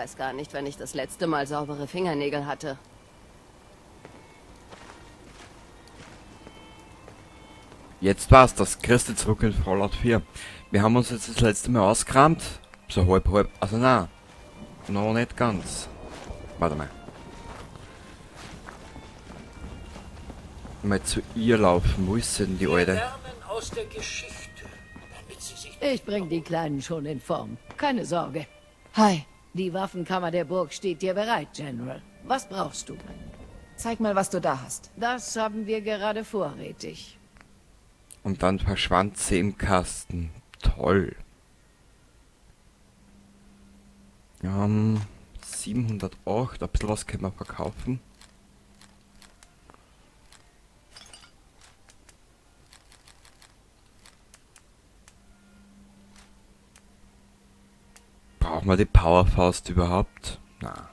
weiß gar nicht, wenn ich das letzte Mal saubere Fingernägel hatte. Jetzt war's, das Christi zurück in Fallout 4. Wir haben uns jetzt das letzte Mal ausgerammt. So halb. Also na, noch nicht ganz. Warte mal. Mal zu ihr laufen. Wo ist denn die Alte? Lernen aus der Geschichte, damit sie sich... Ich bring die Kleinen schon in Form. Keine Sorge. Hi, Die Waffenkammer der Burg steht dir bereit, General. Was brauchst du? Zeig mal, was du da hast. Das haben wir gerade vorrätig. Und dann verschwand sie im Kasten. Toll. 708. Ein bisschen was können wir verkaufen. Brauchen wir die Powerfaust überhaupt? Na.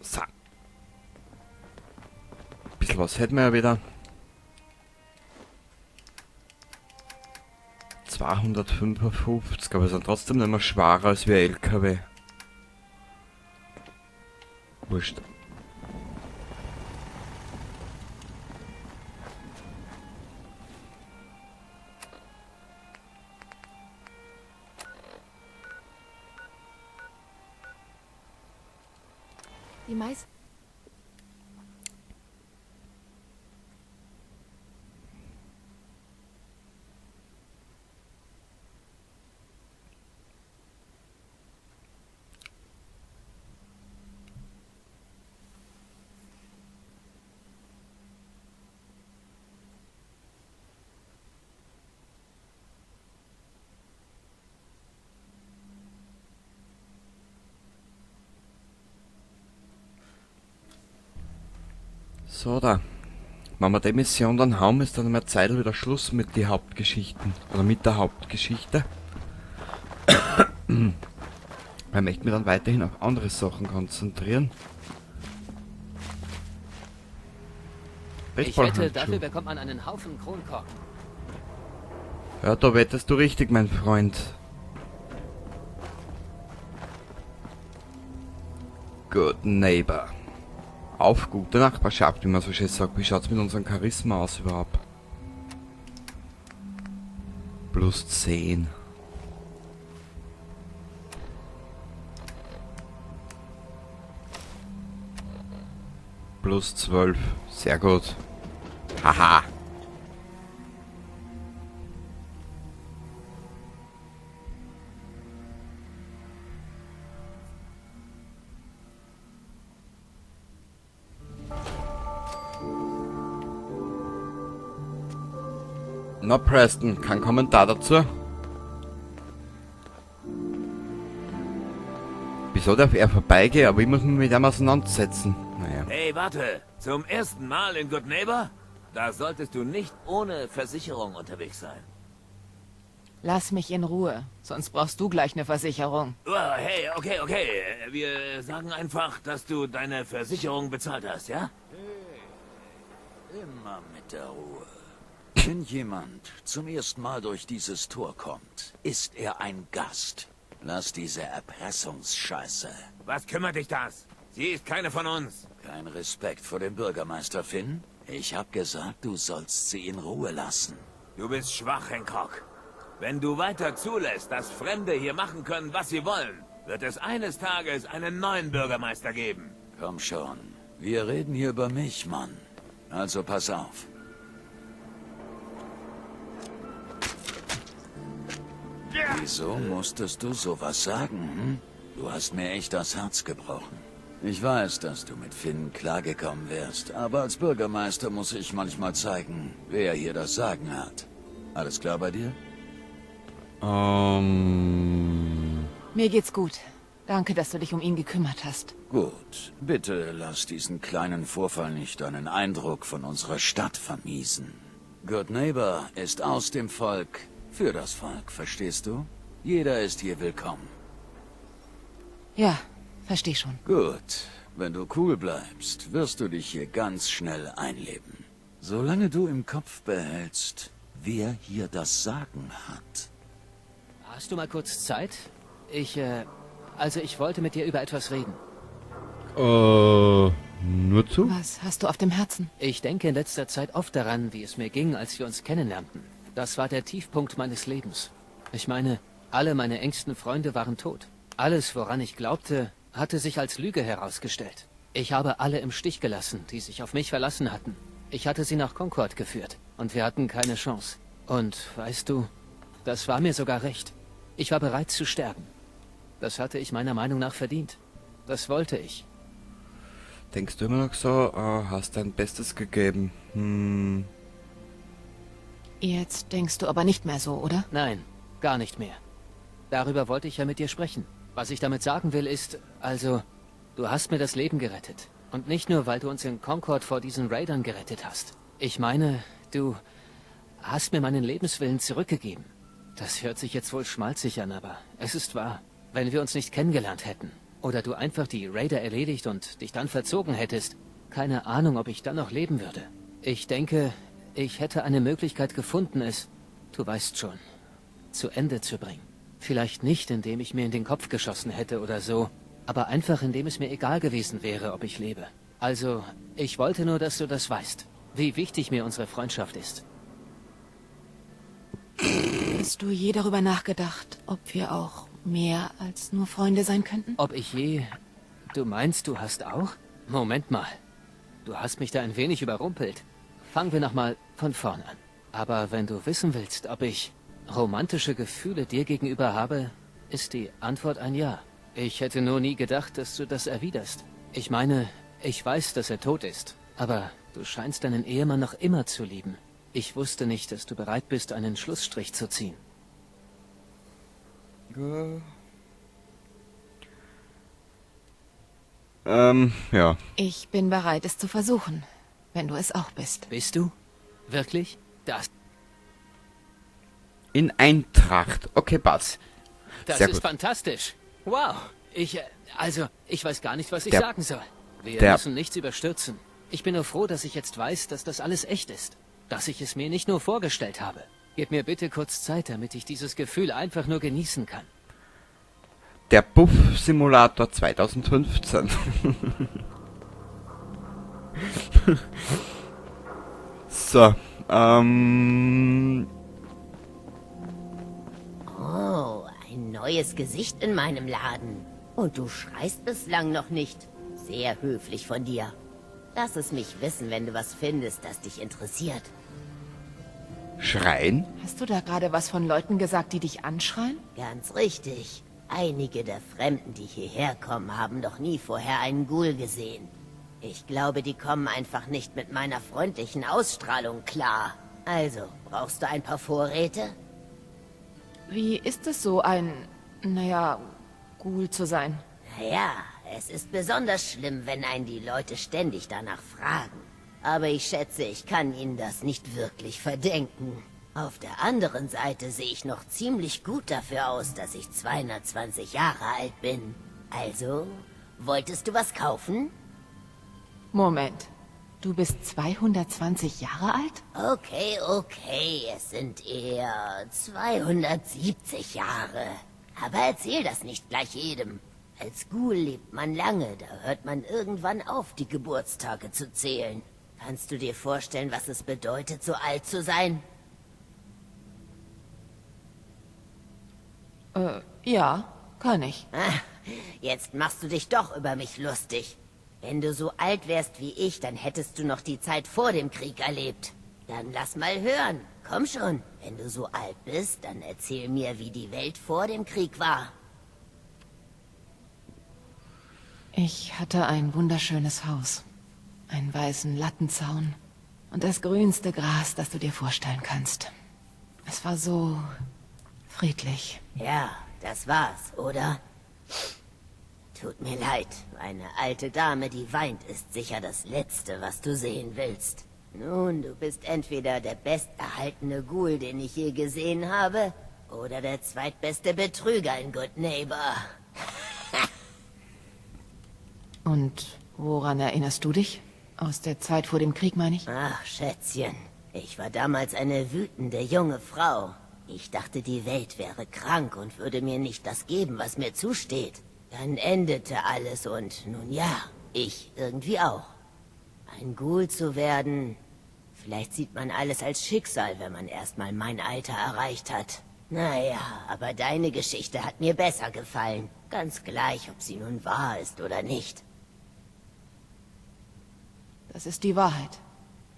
So. Bisschen was hätten wir ja wieder. 255, aber sind trotzdem nicht mehr schwerer als wir LKW. Wurscht. Die meisten. So, da. Wenn wir die Mission dann haben, ist dann mehr Zeit wieder Schluss mit den Hauptgeschichten. Oder mit der Hauptgeschichte. Ich möchte mich dann weiterhin auf andere Sachen konzentrieren. Ich wette, dafür bekommt man einen Haufen Kronkorken. Ja, da wettest du richtig, mein Freund. Good Neighbor. Auf gute Nachbarschaft, wie man so schön sagt. Wie schaut's mit unserem Charisma aus überhaupt? Plus 10. Plus 12. Sehr gut. Haha. Na Preston, kein Kommentar dazu. Wieso darf er vorbeigehen, aber ich muss mich mit ihm auseinandersetzen? Naja. Hey, warte. Zum ersten Mal in Good Neighbor? Da solltest du nicht ohne Versicherung unterwegs sein. Lass mich in Ruhe, sonst brauchst du gleich eine Versicherung. Oh, hey, okay. Wir sagen einfach, dass du deine Versicherung bezahlt hast, ja? Immer mit der Ruhe. Wenn jemand zum ersten Mal durch dieses Tor kommt, ist er ein Gast. Lass diese Erpressungsscheiße. Was kümmert dich das? Sie ist keine von uns. Kein Respekt vor dem Bürgermeister, Finn? Ich hab gesagt, du sollst sie in Ruhe lassen. Du bist schwach, Hancock. Wenn du weiter zulässt, dass Fremde hier machen können, was sie wollen, wird es eines Tages einen neuen Bürgermeister geben. Komm schon. Wir reden hier über mich, Mann. Also pass auf. Wieso musstest du sowas sagen, hm? Du hast mir echt das Herz gebrochen. Ich weiß, dass du mit Finn klargekommen wärst, aber als Bürgermeister muss ich manchmal zeigen, wer hier das Sagen hat. Alles klar bei dir? Mir geht's gut. Danke, dass du dich um ihn gekümmert hast. Gut. Bitte lass diesen kleinen Vorfall nicht deinen Eindruck von unserer Stadt vermiesen. Good Neighbor ist aus dem Volk, für das Volk, verstehst du? Jeder ist hier willkommen. Ja, versteh schon. Gut. Wenn du cool bleibst, wirst du dich hier ganz schnell einleben. Solange du im Kopf behältst, wer hier das Sagen hat. Hast du mal kurz Zeit? Ich wollte mit dir über etwas reden. Nur zu? Was hast du auf dem Herzen? Ich denke in letzter Zeit oft daran, wie es mir ging, als wir uns kennenlernten. Das war der Tiefpunkt meines Lebens. Ich meine, alle meine engsten Freunde waren tot. Alles, woran ich glaubte, hatte sich als Lüge herausgestellt. Ich habe alle im Stich gelassen, die sich auf mich verlassen hatten. Ich hatte sie nach Concord geführt und wir hatten keine Chance. Und, weißt du, das war mir sogar recht. Ich war bereit zu sterben. Das hatte ich meiner Meinung nach verdient. Das wollte ich. Denkst du immer noch so, hast dein Bestes gegeben? Jetzt denkst du aber nicht mehr so, oder? Nein, gar nicht mehr. Darüber wollte ich ja mit dir sprechen. Was ich damit sagen will ist, also, du hast mir das Leben gerettet. Und nicht nur, weil du uns in Concord vor diesen Raidern gerettet hast. Ich meine, du hast mir meinen Lebenswillen zurückgegeben. Das hört sich jetzt wohl schmalzig an, aber es ist wahr. Wenn wir uns nicht kennengelernt hätten, oder du einfach die Raider erledigt und dich dann verzogen hättest, keine Ahnung, ob ich dann noch leben würde. Ich denke, ich hätte eine Möglichkeit gefunden, es, du weißt schon, zu Ende zu bringen. Vielleicht nicht, indem ich mir in den Kopf geschossen hätte oder so, aber einfach, indem es mir egal gewesen wäre, ob ich lebe. Also, ich wollte nur, dass du das weißt, wie wichtig mir unsere Freundschaft ist. Hast du je darüber nachgedacht, ob wir auch mehr als nur Freunde sein könnten? Ob ich je... Du meinst, du hast auch? Moment mal. Du hast mich da ein wenig überrumpelt. Fangen wir nochmal von vorn an. Aber wenn du wissen willst, ob ich romantische Gefühle dir gegenüber habe, ist die Antwort ein Ja. Ich hätte nur nie gedacht, dass du das erwiderst. Ich meine, ich weiß, dass er tot ist. Aber du scheinst deinen Ehemann noch immer zu lieben. Ich wusste nicht, dass du bereit bist, einen Schlussstrich zu ziehen. Ja. Ich bin bereit, es zu versuchen, wenn du es auch bist. Bist du? Wirklich? Das In Eintracht. Okay, passt. Sehr ist gut. fantastisch. Wow. Ich weiß gar nicht, was ich Der- sagen soll. Wir der- müssen nichts überstürzen. Ich bin nur froh, dass ich jetzt weiß, dass das alles echt ist. Dass ich es mir nicht nur vorgestellt habe. Gib mir bitte kurz Zeit, damit ich dieses Gefühl einfach nur genießen kann. Der Buff-Simulator 2015. So, Oh, ein neues Gesicht in meinem Laden. Und du schreist bislang noch nicht. Sehr höflich von dir. Lass es mich wissen, wenn du was findest, das dich interessiert. Schreien? Hast du da gerade was von Leuten gesagt, die dich anschreien? Ganz richtig. Einige der Fremden, die hierher kommen, haben noch nie vorher einen Ghoul gesehen. Ich glaube, die kommen einfach nicht mit meiner freundlichen Ausstrahlung klar. Also, brauchst du ein paar Vorräte? Wie ist es so, Ghoul zu sein? Naja, es ist besonders schlimm, wenn einen die Leute ständig danach fragen. Aber ich schätze, ich kann ihnen das nicht wirklich verdenken. Auf der anderen Seite sehe ich noch ziemlich gut dafür aus, dass ich 220 Jahre alt bin. Also, wolltest du was kaufen? Moment, du bist 220 Jahre alt? Okay, es sind eher 270 Jahre. Aber erzähl das nicht gleich jedem. Als Ghoul lebt man lange, da hört man irgendwann auf, die Geburtstage zu zählen. Kannst du dir vorstellen, was es bedeutet, so alt zu sein? Ja, kann ich. Ah, jetzt machst du dich doch über mich lustig. Wenn du so alt wärst wie ich, dann hättest du noch die Zeit vor dem Krieg erlebt. Dann lass mal hören. Komm schon. Wenn du so alt bist, dann erzähl mir, wie die Welt vor dem Krieg war. Ich hatte ein wunderschönes Haus. Einen weißen Lattenzaun. Und das grünste Gras, das du dir vorstellen kannst. Es war so friedlich. Ja, das war's, oder? Tut mir leid. Eine alte Dame, die weint, ist sicher das Letzte, was du sehen willst. Nun, du bist entweder der besterhaltene Ghoul, den ich je gesehen habe, oder der zweitbeste Betrüger in Good Neighbor. Und woran erinnerst du dich? Aus der Zeit vor dem Krieg, meine ich? Ach, Schätzchen. Ich war damals eine wütende junge Frau. Ich dachte, die Welt wäre krank und würde mir nicht das geben, was mir zusteht. Dann endete alles und nun ja, ich irgendwie auch. Ein Ghoul zu werden... Vielleicht sieht man alles als Schicksal, wenn man erstmal mein Alter erreicht hat. Naja, aber deine Geschichte hat mir besser gefallen. Ganz gleich, ob sie nun wahr ist oder nicht. Das ist die Wahrheit.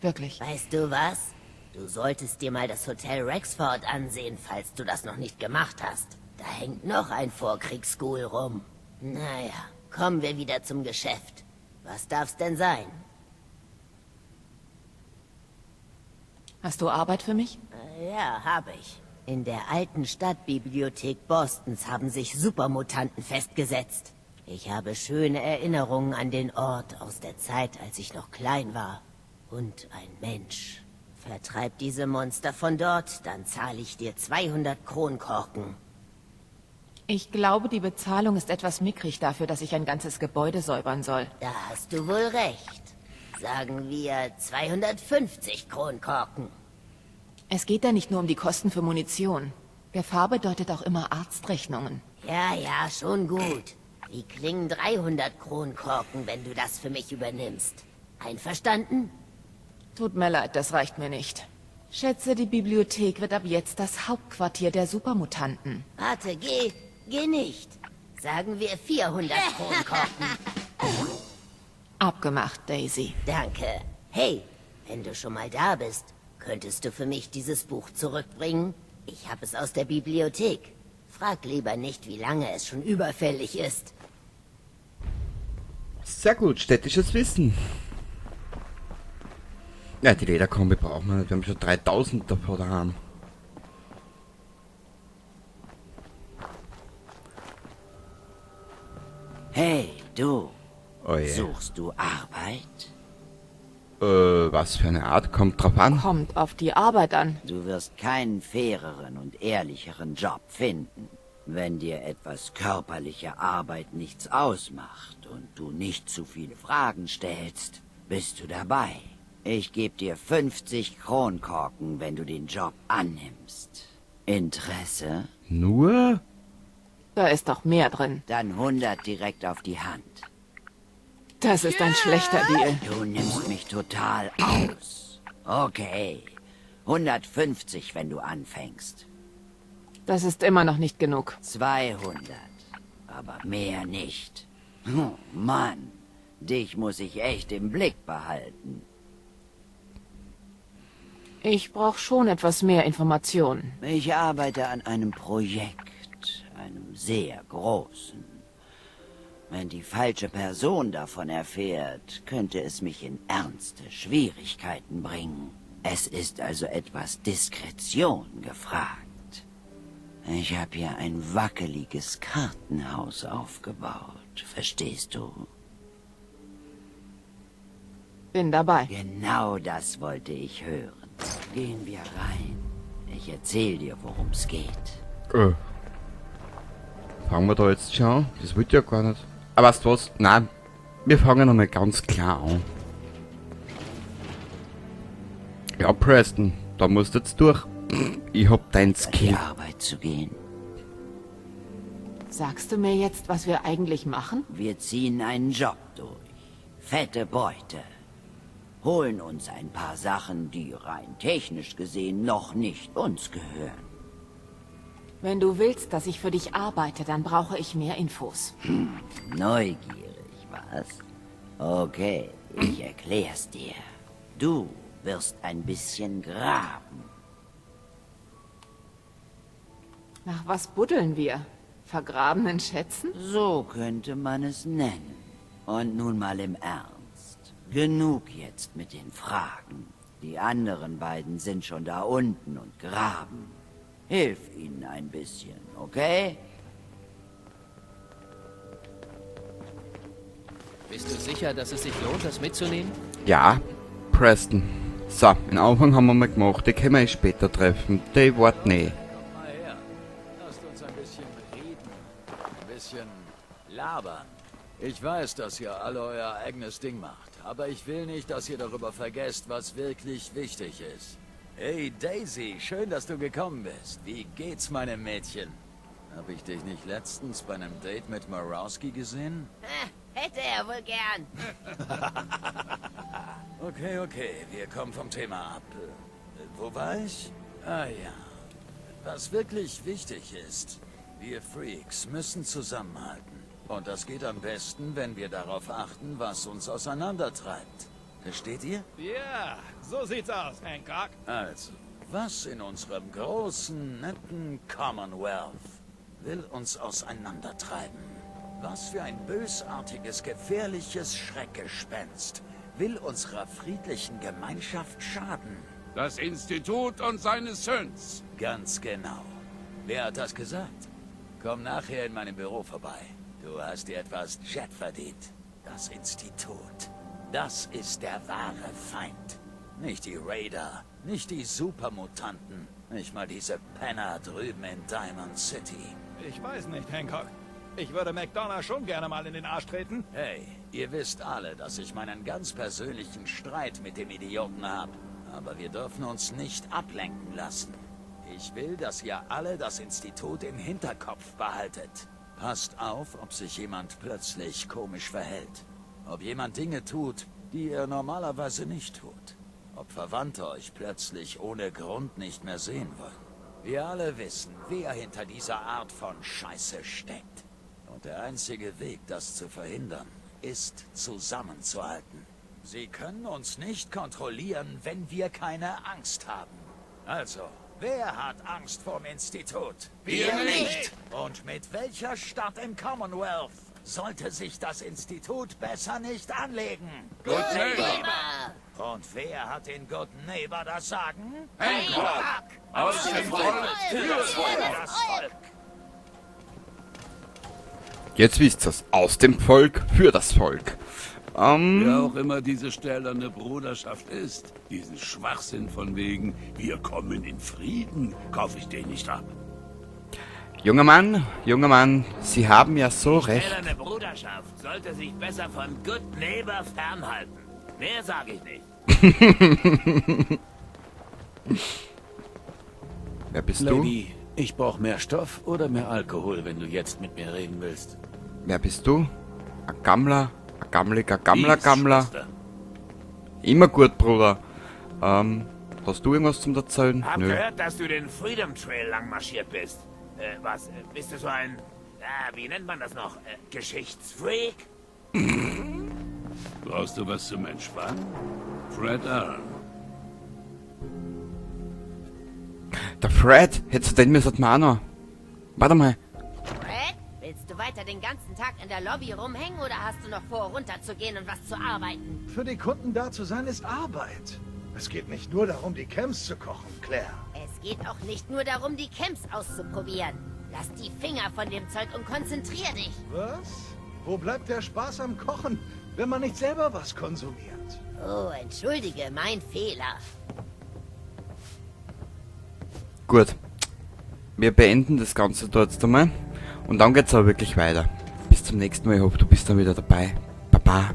Wirklich. Weißt du was? Du solltest dir mal das Hotel Rexford ansehen, falls du das noch nicht gemacht hast. Da hängt noch ein Vorkriegsghoul rum. Naja, kommen wir wieder zum Geschäft. Was darf's denn sein? Hast du Arbeit für mich? Ja, habe ich. In der alten Stadtbibliothek Bostons haben sich Supermutanten festgesetzt. Ich habe schöne Erinnerungen an den Ort aus der Zeit, als ich noch klein war. Und ein Mensch. Vertreib diese Monster von dort, dann zahle ich dir 200 Kronkorken. Ich glaube, die Bezahlung ist etwas mickrig dafür, dass ich ein ganzes Gebäude säubern soll. Da hast du wohl recht. Sagen wir 250 Kronkorken. Es geht da nicht nur um die Kosten für Munition. Gefahr bedeutet auch immer Arztrechnungen. Ja, schon gut. Wie klingen 300 Kronkorken, wenn du das für mich übernimmst? Einverstanden? Tut mir leid, das reicht mir nicht. Schätze, die Bibliothek wird ab jetzt das Hauptquartier der Supermutanten. Warte, geh nicht. Sagen wir 400 Kronkorken. Abgemacht, Daisy. Danke. Hey, wenn du schon mal da bist, könntest du für mich dieses Buch zurückbringen? Ich habe es aus der Bibliothek. Frag lieber nicht, wie lange es schon überfällig ist. Sehr gut, städtisches Wissen. Ja, die Lederkombi brauchen wir nicht. Wir haben schon 3000 davor daheim. Hey, du. Oh je. Suchst du Arbeit? Was für eine Art? Kommt drauf an. Kommt auf die Arbeit an. Du wirst keinen faireren und ehrlicheren Job finden. Wenn dir etwas körperliche Arbeit nichts ausmacht und du nicht zu viele Fragen stellst, bist du dabei. Ich gebe dir 50 Kronkorken, wenn du den Job annimmst. Interesse? Nur? Da ist doch mehr drin. Dann 100 direkt auf die Hand. Das ist ein schlechter Deal. Du nimmst mich total aus. Okay. 150, wenn du anfängst. Das ist immer noch nicht genug. 200. Aber mehr nicht. Oh, Mann. Dich muss ich echt im Blick behalten. Ich brauche schon etwas mehr Informationen. Ich arbeite an einem Projekt. Einem sehr großen. Wenn die falsche Person davon erfährt, könnte es mich in ernste Schwierigkeiten bringen. Es ist also etwas Diskretion gefragt. Ich habe hier ein wackeliges Kartenhaus aufgebaut. Verstehst du? Bin dabei. Genau das wollte ich hören. Gehen wir rein. Ich erzähl dir, worum es geht. Fangen wir da jetzt schon an? Das wollte ich ja gar nicht. Aber weißt du was? Nein, wir fangen einmal ganz klar an. Ja, Preston, da musst du jetzt durch. Ich hab dein An die Skill. Arbeit zu gehen. Sagst du mir jetzt, was wir eigentlich machen? Wir ziehen einen Job durch. Fette Beute. Holen uns ein paar Sachen, die rein technisch gesehen noch nicht uns gehören. Wenn du willst, dass ich für dich arbeite, dann brauche ich mehr Infos. Neugierig, was? Okay, ich erklär's dir. Du wirst ein bisschen graben. Nach was buddeln wir? Vergrabenen Schätzen? So könnte man es nennen. Und nun mal im Ernst. Genug jetzt mit den Fragen. Die anderen beiden sind schon da unten und graben. Hilf ihnen ein bisschen, okay? Bist du sicher, dass es sich lohnt, das mitzunehmen? Ja, Preston. So, den Anfang haben wir mal gemacht. Die können wir später treffen. Die warten eh. Komm mal her. Lasst uns ein bisschen reden. Ein bisschen labern. Ich weiß, dass ihr alle euer eigenes Ding macht, aber ich will nicht, dass ihr darüber vergesst, was wirklich wichtig ist. Hey Daisy, schön, dass du gekommen bist. Wie geht's, meinem Mädchen? Hab ich dich nicht letztens bei einem Date mit Marowski gesehen? Hätte er wohl gern. Okay, wir kommen vom Thema ab. Wo war ich? Ah ja. Was wirklich wichtig ist, wir Freaks müssen zusammenhalten. Und das geht am besten, wenn wir darauf achten, was uns auseinandertreibt. Versteht ihr? Ja, so sieht's aus, Hancock. Also, was in unserem großen, netten Commonwealth will uns auseinandertreiben? Was für ein bösartiges, gefährliches Schreckgespenst will unserer friedlichen Gemeinschaft schaden? Das Institut und seine Sons. Ganz genau. Wer hat das gesagt? Komm nachher in meinem Büro vorbei. Du hast dir etwas Jet verdient. Das Institut. Das ist der wahre Feind. Nicht die Raider, nicht die Supermutanten, nicht mal diese Penner drüben in Diamond City. Ich weiß nicht, Hancock. Ich würde McDonough schon gerne mal in den Arsch treten. Hey, ihr wisst alle, dass ich meinen ganz persönlichen Streit mit dem Idioten habe. Aber wir dürfen uns nicht ablenken lassen. Ich will, dass ihr alle das Institut im Hinterkopf behaltet. Passt auf, ob sich jemand plötzlich komisch verhält. Ob jemand Dinge tut, die er normalerweise nicht tut. Ob Verwandte euch plötzlich ohne Grund nicht mehr sehen wollen. Wir alle wissen, wer hinter dieser Art von Scheiße steckt. Und der einzige Weg, das zu verhindern, ist zusammenzuhalten. Sie können uns nicht kontrollieren, wenn wir keine Angst haben. Also, wer hat Angst vorm Institut? Wir nicht! Und mit welcher Stadt im Commonwealth sollte sich das Institut besser nicht anlegen? Good Neighbor! Und wer hat den Good Neighbor das Sagen? Hancock! Aus dem Volk fürs Volk! Das Volk! Jetzt wisst ihr's. Aus dem Volk für das Volk. Wer auch immer diese stählerne Bruderschaft ist, diesen Schwachsinn von wegen, wir kommen in Frieden, kaufe ich den nicht ab. Junger Mann, Sie haben ja so recht. Stählerne Bruderschaft sollte sich besser von Good Neighbor fernhalten. Mehr sage ich nicht. Wer bist Lady, ich brauche mehr Stoff oder mehr Alkohol, wenn du jetzt mit mir reden willst. du? Wer bist du? Ein Gammler? Ein gammeliger Peace, Gammler? Schwester. Immer gut, Bruder. Hast du irgendwas zum Erzählen? Hab Nö. gehört, dass du den Freedom Trail lang marschiert bist. Bist du so ein, wie nennt man das noch, Geschichtsfreak? Brauchst du was zum Entspannen? Fred Allen. Der Fred, hättest du den müssen auch noch. Warte mal. Fred, willst du weiter den ganzen Tag in der Lobby rumhängen oder hast du noch vor, runterzugehen und was zu arbeiten? Für die Kunden da zu sein, ist Arbeit. Es geht nicht nur darum, die Camps zu kochen, Claire. Es geht auch nicht nur darum, die Camps auszuprobieren. Lass die Finger von dem Zeug und konzentrier dich. Was? Wo bleibt der Spaß am Kochen, wenn man nicht selber was konsumiert? Oh, entschuldige, mein Fehler. Gut. Wir beenden das Ganze dort einmal. Und dann geht's aber wirklich weiter. Bis zum nächsten Mal. Ich hoffe, du bist dann wieder dabei. Baba.